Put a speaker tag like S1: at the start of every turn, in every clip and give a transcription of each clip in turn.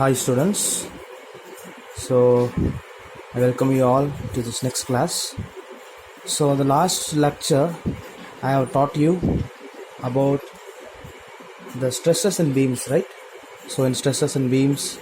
S1: Hi students, so I welcome you all to this next class. So the last lecture I have taught you about the stresses and beams, right? So in stresses and beams,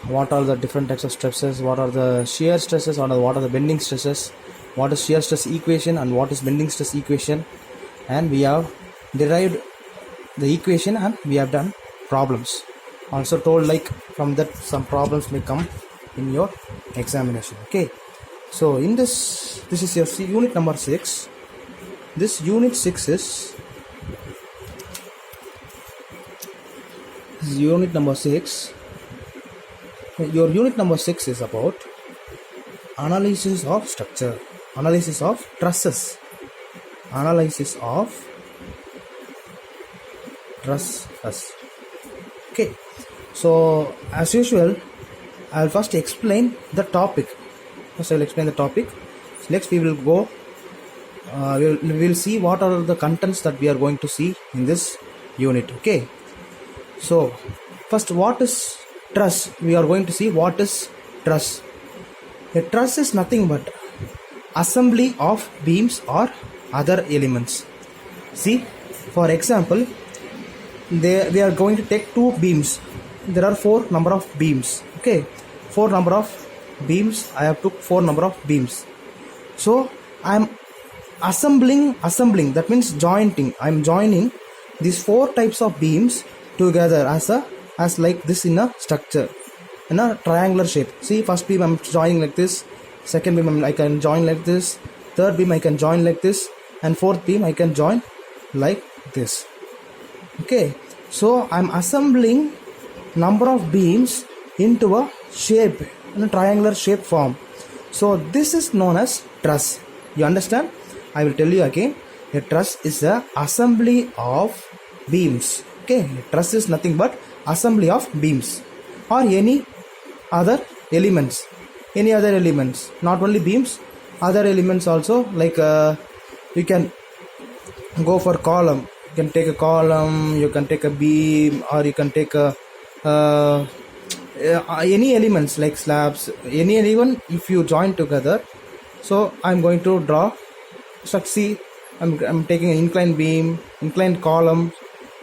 S1: what are the different types of stresses, what are the shear stresses, or what are the bending stresses, what is shear stress equation and what is bending stress equation, and we have derived the equation and we have done problems. Also told like from that some problems may come in your examination. Okay, so in this is your unit number 6. This unit 6 is unit number 6. Your unit number 6 is about analysis of structure, analysis of trusses, analysis of trusses. Okay, so as usual I'll first explain the topic. First I will explain the topic. Next we will go we will see what are the contents that we are going to see in this unit. Okay, so first, what is truss? We are going to see what is truss. A truss is nothing but assembly of beams or other elements. See, for example, we are going to take two beams. There are 4 number of beams. Okay, 4 number of beams. I have took 4 number of beams. So I am assembling. That means jointing. I am joining these 4 types of beams together as like this in a structure, in a triangular shape. See, first beam I am joining like this. Second beam I can join like this. Third beam I can join like this, and fourth beam I can join like this. Okay, so I'm assembling number of beams into a shape, in a triangular shape form. So this is known as truss. You understand? I will tell you again. A truss is a assembly of beams. Okay, a truss is nothing but assembly of beams or any other elements. Any other elements, not only beams, other elements also, like you can go for column. You can take a column, you can take a beam, or you can take a any elements like slabs, any element if you join together. So I'm going to draw. So see, I'm taking an inclined beam, inclined column,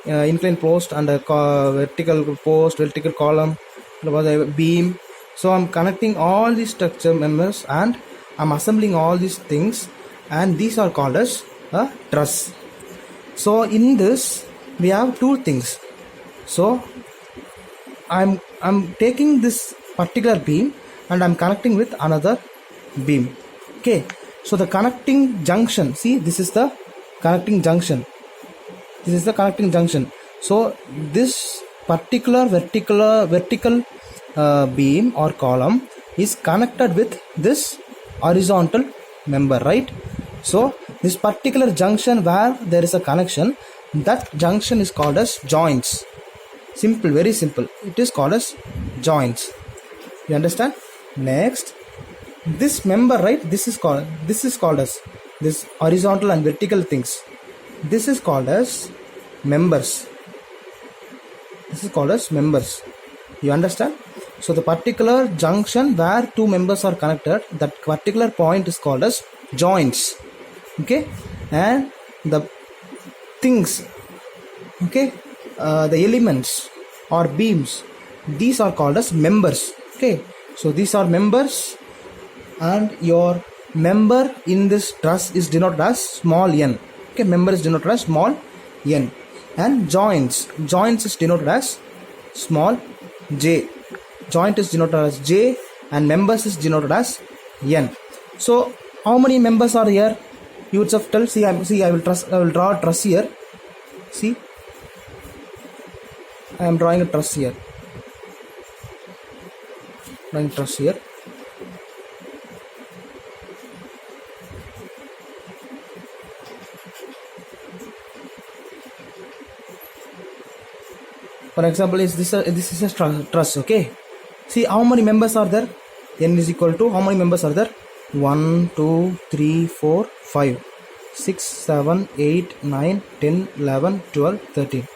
S1: inclined post, and a vertical post, vertical column, a beam. So I'm connecting all these structure members and I'm assembling all these things, and these are called as a truss. So in this we have 2 things. So I'm taking this particular beam and I'm connecting with another beam. Okay, so the connecting junction, see, this is the connecting junction. This is the connecting junction. So this particular vertical beam or column is connected with this horizontal member, right? So this particular junction where there is a connection, that junction is called as joints. Simple, very simple. It is called as joints. You understand? Next, this member, right? This is called as this horizontal and vertical things. This is called as members. This is called as members. You understand? So the particular junction where 2 members are connected, that particular point is called as joints. Okay, and the things, okay, the elements or beams, these are called as members. Okay, so these are members, and your member in this truss is denoted as small n. Okay, member is denoted as small n, and joints is denoted as small j. Joint is denoted as j and members is denoted as n. So how many members are here? You would have tell. See, I will draw a truss here. See, I am drawing a truss here. Drawing truss here. For example, this is a truss. Okay. See, how many members are there? N is equal to, how many members are there? 1, 2, 3, 4, 5, 6, 7, 8, 9, 10, 11, 12, 13.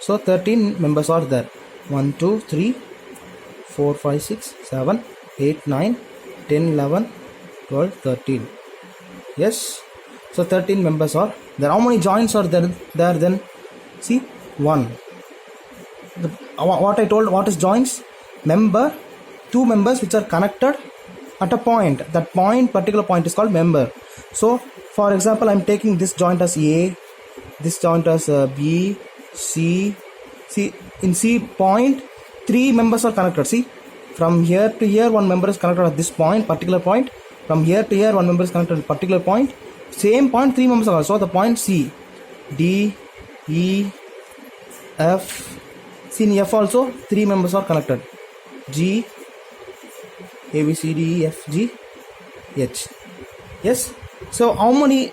S1: So 13 members are there. 1, 2, 3, 4, 5, 6, 7, 8, 9, 10, 11, 12, 13. Yes. So 13 members are there. How many joints are there then? See, 1. What I told, what is joints? Two members which are connected at a point. That point, particular point is called member. So for example, I'm taking this joint as A, this joint as B, C. See, in C point, 3 members are connected. See, from here to here, one member is connected at this point, particular point. From here to here, one member is connected at particular point. Same point, 3 members are. So the point C, D, E, F. See, in F also 3 members are connected. G, A, B, C, D, E, F, G, H. Yes. So how many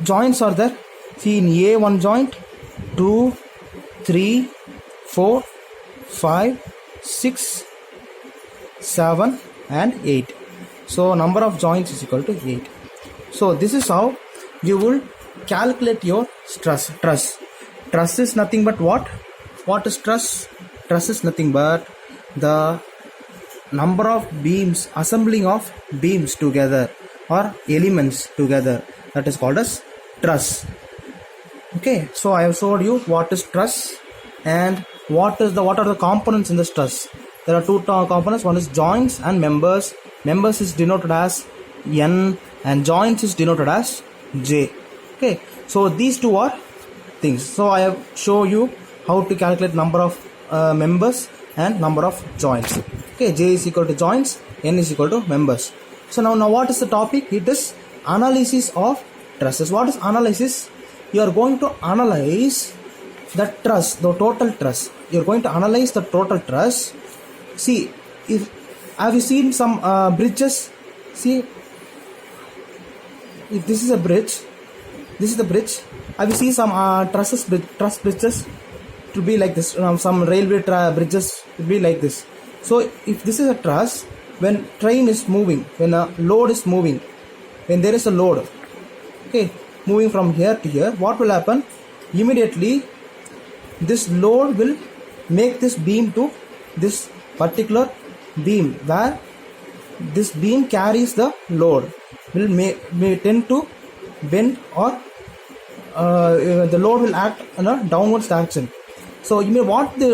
S1: joints are there? See, in A, 1 joint, 2, 3, 4, 5, 6, 7 and 8. So number of joints is equal to 8. So this is how you will calculate your truss. Truss is nothing but what? What is truss? Truss is nothing but the number of beams, assembling of beams together or elements together. That is called as truss. Okay, so I have showed you what is truss and what are the components in this truss. There are 2 components. One is joints and members. Members is denoted as N and joints is denoted as J. Okay, so these 2 are things. So I have shown you how to calculate number of members and number of joints. Okay, J is equal to joints, N is equal to members. So now what is the topic? It is analysis of trusses. What is analysis? You are going to analyze the truss, the total truss. You are going to analyze the total truss. See, have you seen some bridges? See, if this is a bridge, this is the bridge. Have you seen some truss bridges to be like this? Some railway bridges to be like this. So if this is a truss, when train is moving, when a load is moving, when there is a load, okay, moving from here to here, what will happen? Immediately this load will make this beam to this particular beam, where this beam carries the load, will may tend to bend, or the load will act in a downwards direction. So you mean what these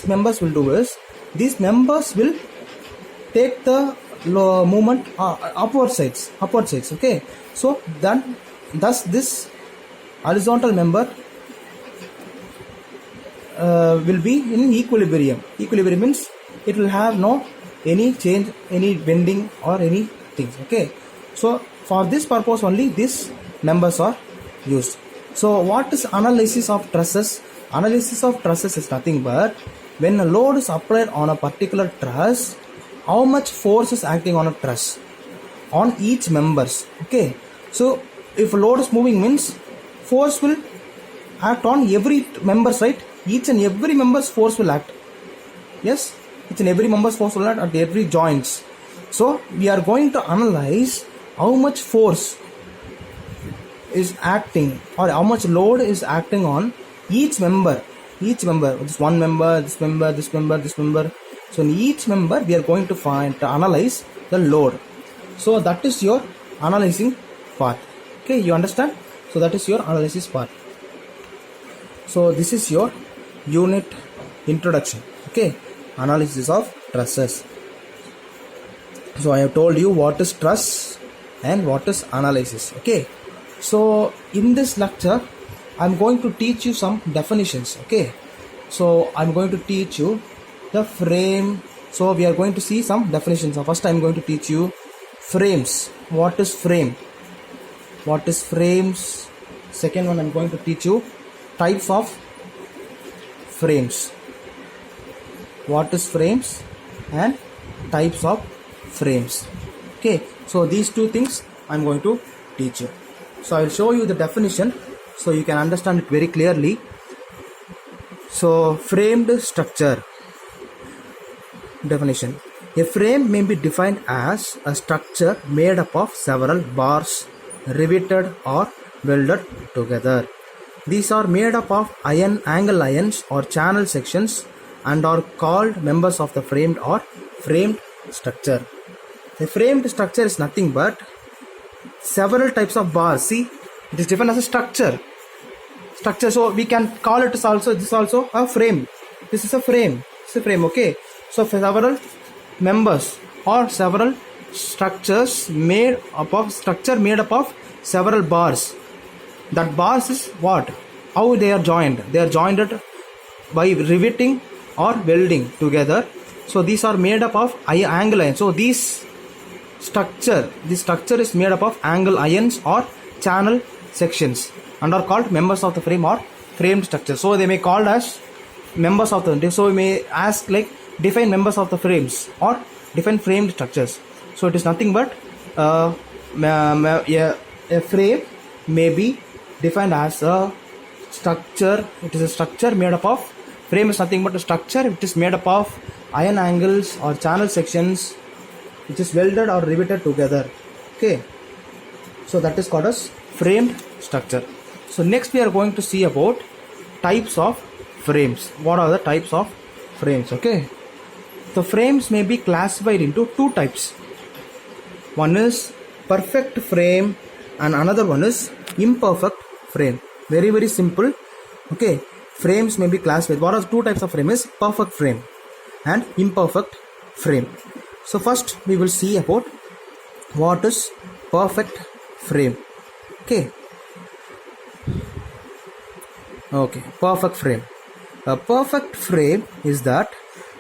S1: members will do is, these members will take the movement upward sides. Okay, so thus this horizontal member will be in equilibrium. Equilibrium means it will have no any change, any bending or anything. Okay, so for this purpose only these members are used. So what is analysis of trusses? Analysis of trusses is nothing but when a load is applied on a particular truss, how much force is acting on a truss, on each members. Okay, so if a load is moving means force will act on every members, right? Each and every member's force will act. Yes, each and every member's force will act at every joints. So we are going to analyze how much force is acting, or how much load is acting on each member. This one member, this member, this member, this member. So in each member we are going to analyze the load. So that is your analyzing part. Okay, you understand? So that is your analysis part. So this is your unit introduction. Okay, analysis of trusses. So I have told you what is truss and what is analysis. Okay, so in this lecture I'm going to teach you some definitions. Okay, so I'm going to teach you the frame. So we are going to see some definitions. So first I'm going to teach you frames. What is frame? What is frames? Second one, I'm going to teach you types of frames. What is frames and types of frames. Okay, so these two things I'm going to teach you. So I will show you the definition so you can understand it very clearly. So framed structure definition. A frame may be defined as a structure made up of several bars riveted or welded together. These are made up of angle irons or channel sections and are called members of the framed or framed structure. The framed structure is nothing but several types of bars. See, it is given as a structure. So we can call it as also, this is also a frame. This is a frame. It's a frame, okay. So for several members or several structures made up of several bars. That bars is what? How they are joined? They are joined by riveting or welding together. So these are made up of angle iron. So this structure is made up of angle ions or channel sections and are called members of the frame or framed structure. So they may called as members of the, so we may ask like define members of the frames or define framed structures. So it is nothing but a frame may be defined as a structure. It is a structure made up of, frame is nothing but a structure which is made up of iron angles or channel sections which is welded or riveted together. Okay, so that is called as framed structure. So next we are going to see about types of frames. What are the types of frames? Okay, the frames may be classified into two types. One is perfect frame and another one is imperfect frame. Very, very simple. Okay, frames may be classified. What are the two types of frame? Is perfect frame and imperfect frame. So first we will see about what is perfect frame. Okay, perfect frame. A perfect frame is that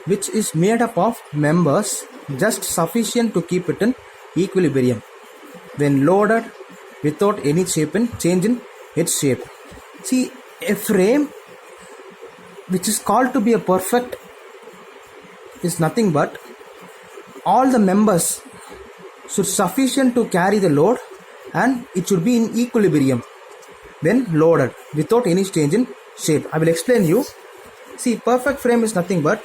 S1: which is made up of members just sufficient to keep it in equilibrium when loaded without any change in its shape. See, a frame which is called to be a perfect is nothing but all the members should sufficient to carry the load and it should be in equilibrium when loaded without any change in shape. I will explain you. See, perfect frame is nothing but,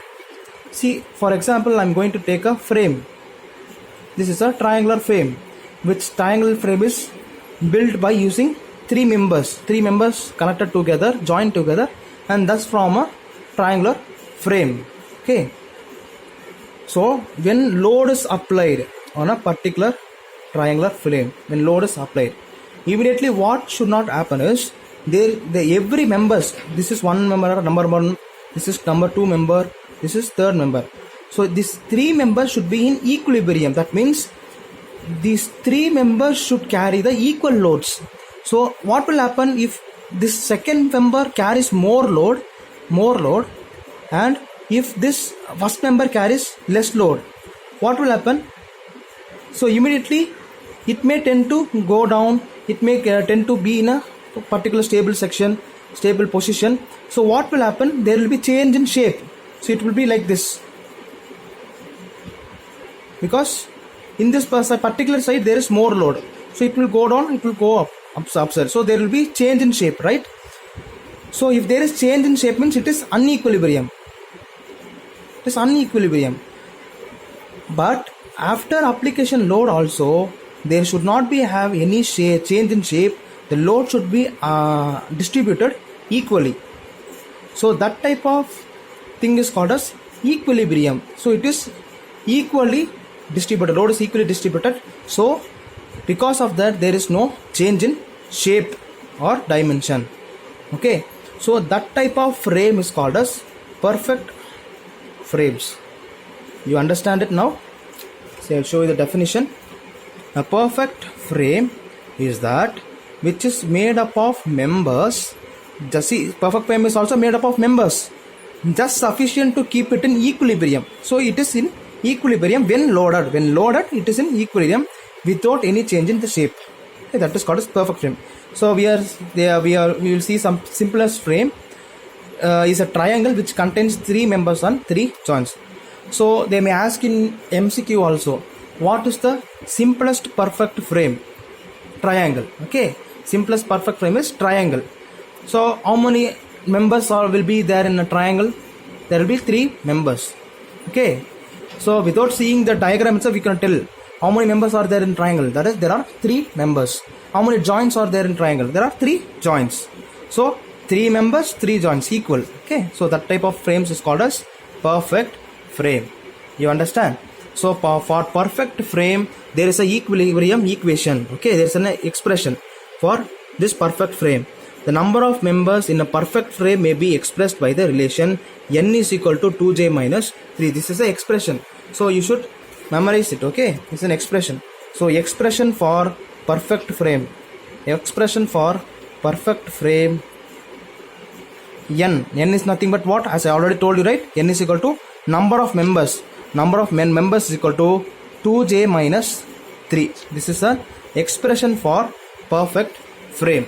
S1: see, for example, I am going to take a frame. This is a triangular frame, which triangular frame is built by using three members connected together, joined together, and thus form a triangular frame. Okay, so when load is applied on a particular triangular frame, when load is applied, immediately what should not happen is every members, this is one member, number one, this is number two member, this is third member. So these three members should be in equilibrium. That means these three members should carry the equal loads. So what will happen if this second member carries more load, and if this first member carries less load, what will happen? So immediately it may tend to go down, it may tend to be in a particular stable position. So what will happen? There will be change in shape. So it will be like this, because in this particular side there is more load, so it will go down, it will go upside. So there will be change in shape, right? So if there is change in shape, means it is unequilibrium. But after application load also, there should not be have any change in shape. The load should be distributed equally. So that type of thing is called as equilibrium. So it is equally distributed, load is equally distributed. So because of that, there is no change in shape or dimension. Okay, so that type of frame is called as perfect frames. You understand it now? So I'll show you the definition. A perfect frame is that which is made up of members. Just see, perfect frame is also made up of members just sufficient to keep it in equilibrium. So it is in equilibrium when loaded. When loaded, it is in equilibrium without any change in the shape. Okay, that is called as perfect frame. So we will see some simplest frame is a triangle which contains three members and three joints. So they may ask in MCQ also, what is the simplest perfect frame? Triangle. Okay, simplest perfect frame is triangle. So how many members will be there in a triangle? There will be three members. Okay, so without seeing the diagram itself, we can tell how many members are there in triangle. That is, there are three members. How many joints are there in triangle? There are three joints. So three members, three joints, equal. Okay, so that type of frames is called as perfect frame. You understand? So for perfect frame, there is a equilibrium equation. Okay, there is an expression for this perfect frame. The number of members in a perfect frame may be expressed by the relation n is equal to 2j minus 3. This is an expression. So you should memorize it. Okay, it's an expression. So expression for perfect frame. Expression for perfect frame. N is nothing but what? As I already told you, right? N is equal to number of members. Number of members is equal to 2j minus 3. This is an expression for perfect frame.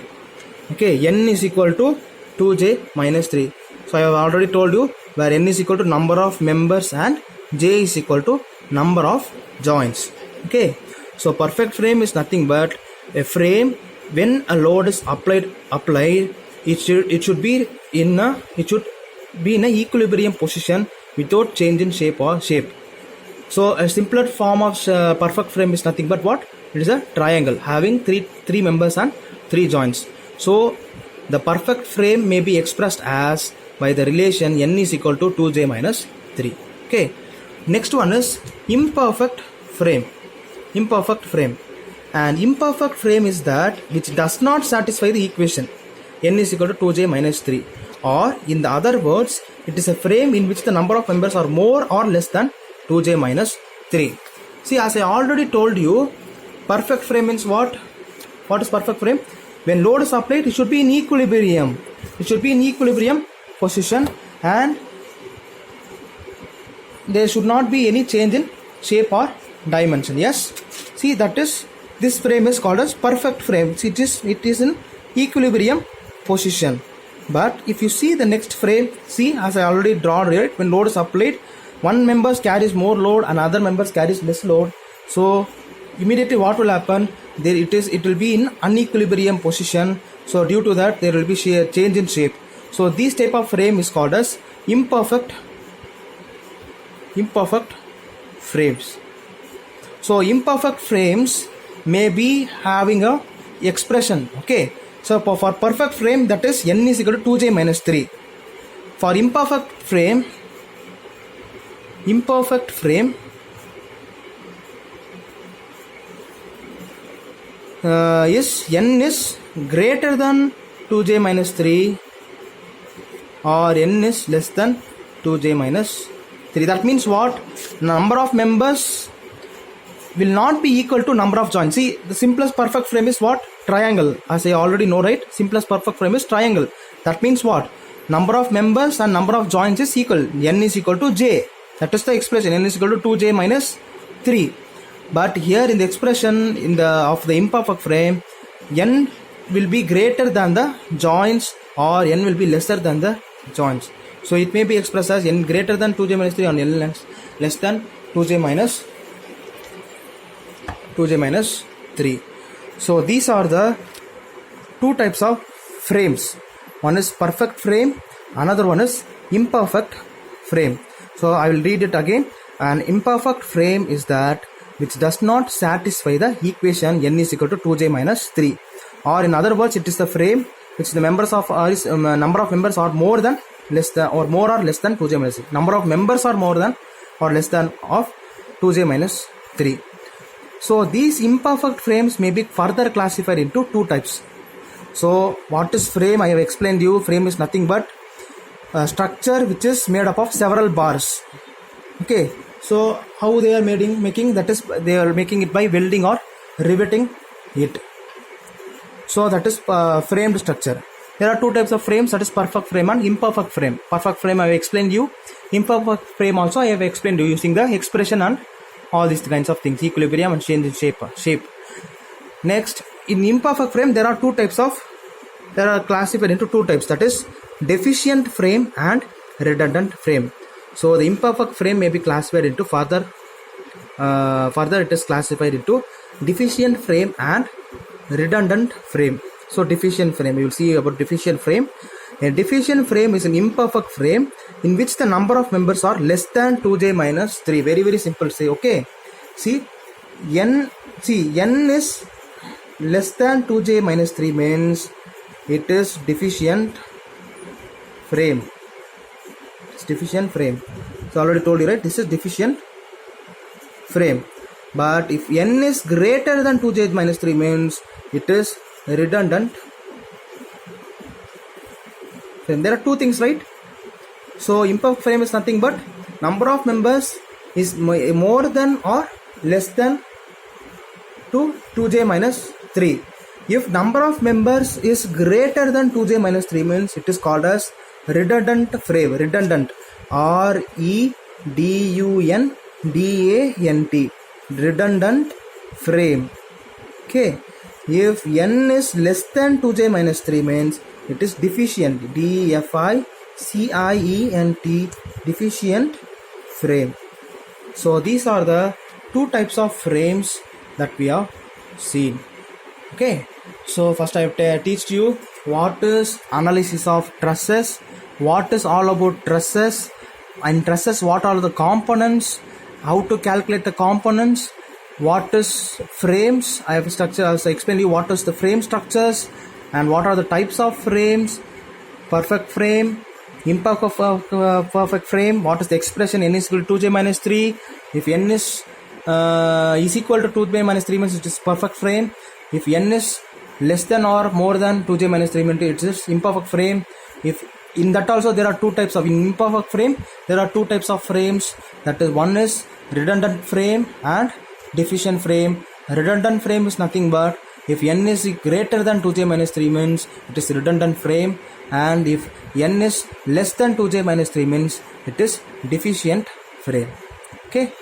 S1: Okay, n is equal to 2j minus 3. So I have already told you where n is equal to number of members and j is equal to number of joints. Okay, so perfect frame is nothing but a frame when a load is applied. It should be in a equilibrium position without change in shape. So a simpler form of perfect frame is nothing but what? It is a triangle having three members and 3 joints. So the perfect frame may be expressed as by the relation n is equal to 2j minus 3. Okay. Next one is imperfect frame. Imperfect frame. And imperfect frame is that which does not satisfy the equation n is equal to 2j minus 3. Or in the other words, it is a frame in which the number of members are more or less than 2j minus 3. See, as I already told you, perfect frame means what? What is perfect frame? When load is applied, it should be in equilibrium. It should be in equilibrium position and there should not be any change in shape or dimension. Yes. See, that is, this frame is called as perfect frame. See, it is in equilibrium position. But if you see the next frame, see, as I already drawn it, when load is applied, one member carries more load and other members carries less load. So immediately what will happen? It will be in unequilibrium position. So due to that, there will be change in shape. So this type of frame is called as imperfect frames. So imperfect frames may be having a expression. Okay. So for perfect frame, that is n is equal to 2j minus 3. For imperfect frame is n is greater than 2j minus 3 or n is less than 2j minus 3. That means what? Number of members will not be equal to number of joints. See, the simplest perfect frame is what? Triangle. As I already know, right? Simplest perfect frame is triangle. That means what? Number of members and number of joints is equal. N is equal to j. That is the expression. N is equal to 2j minus 3. But here in the expression of the imperfect frame, n will be greater than the joints or n will be lesser than the joints. So it may be expressed as n greater than 2j minus 3 or n less than 2j minus 3. So these are the two types of frames. One is perfect frame, another one is imperfect frame. So I will read it again. An imperfect frame is that which does not satisfy the equation n is equal to 2j minus 3. Or in other words, it is the frame which the members of number of members are more or less than 2j minus 3. Number of members are more than or less than of 2j minus 3. So these imperfect frames may be further classified into two types. So what is frame? I have explained you. Frame is nothing but a structure which is made up of several bars. Okay. So how they are making, that is, they are making it by welding or riveting it. So that is framed structure. There are two types of frames, that is perfect frame and imperfect frame. Perfect frame I have explained you. Imperfect frame also I have explained you using the expression and all these kinds of things, equilibrium and change in shape. Next, in imperfect frame there are classified into two types, that is deficient frame and redundant frame. So the imperfect frame may be classified into further it is classified into deficient frame and redundant frame. So deficient frame, you will see about deficient frame. A deficient frame is an imperfect frame in which the number of members are less than 2j minus 3. Very, very simple. Say, okay. See, n is less than 2j minus 3 means it is deficient frame. It's deficient frame. So already told you, right? This is deficient frame. But if n is greater than 2j minus 3 means it is redundant frame. There are two things, right? So imperfect frame is nothing but number of members is more than or less than 2j minus 3. If number of members is greater than 2j minus 3 means it is called as redundant frame. Redundant, R-E-D-U-N-D-A-N-T, redundant frame. Okay. If n is less than 2j minus 3 means it is deficient, D-E-F-I-C-I-E-N-T, deficient frame. So these are the two types of frames that we have seen. Okay, so first I have teach you what is analysis of trusses, what is all about trusses, and trusses what are the components, how to calculate the components, what is frames. I have explained you what is the frame structures and what are the types of frames, perfect frame, imperfect frame, what is the expression n is equal to 2j minus 3. If n is equal to 2j minus 3 means it is perfect frame. If n is less than or more than 2j minus 3 means it is imperfect frame. If in that also there are two types of imperfect frame, there are two types of frames, that is one is redundant frame and deficient frame. Redundant frame is nothing but if n is greater than 2j minus 3 means it is redundant frame, and if n is less than 2j minus 3 means it is deficient frame. Okay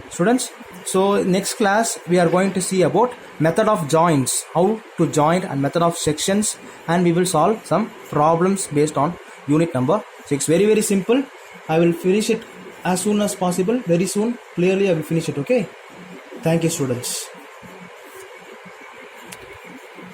S1: students, so next class we are going to see about method of joins, how to join, and method of sections, and we will solve some problems based on unit number 6. Very simple. I will finish it as soon as possible, very soon, clearly I will finish it. Okay, thank you students.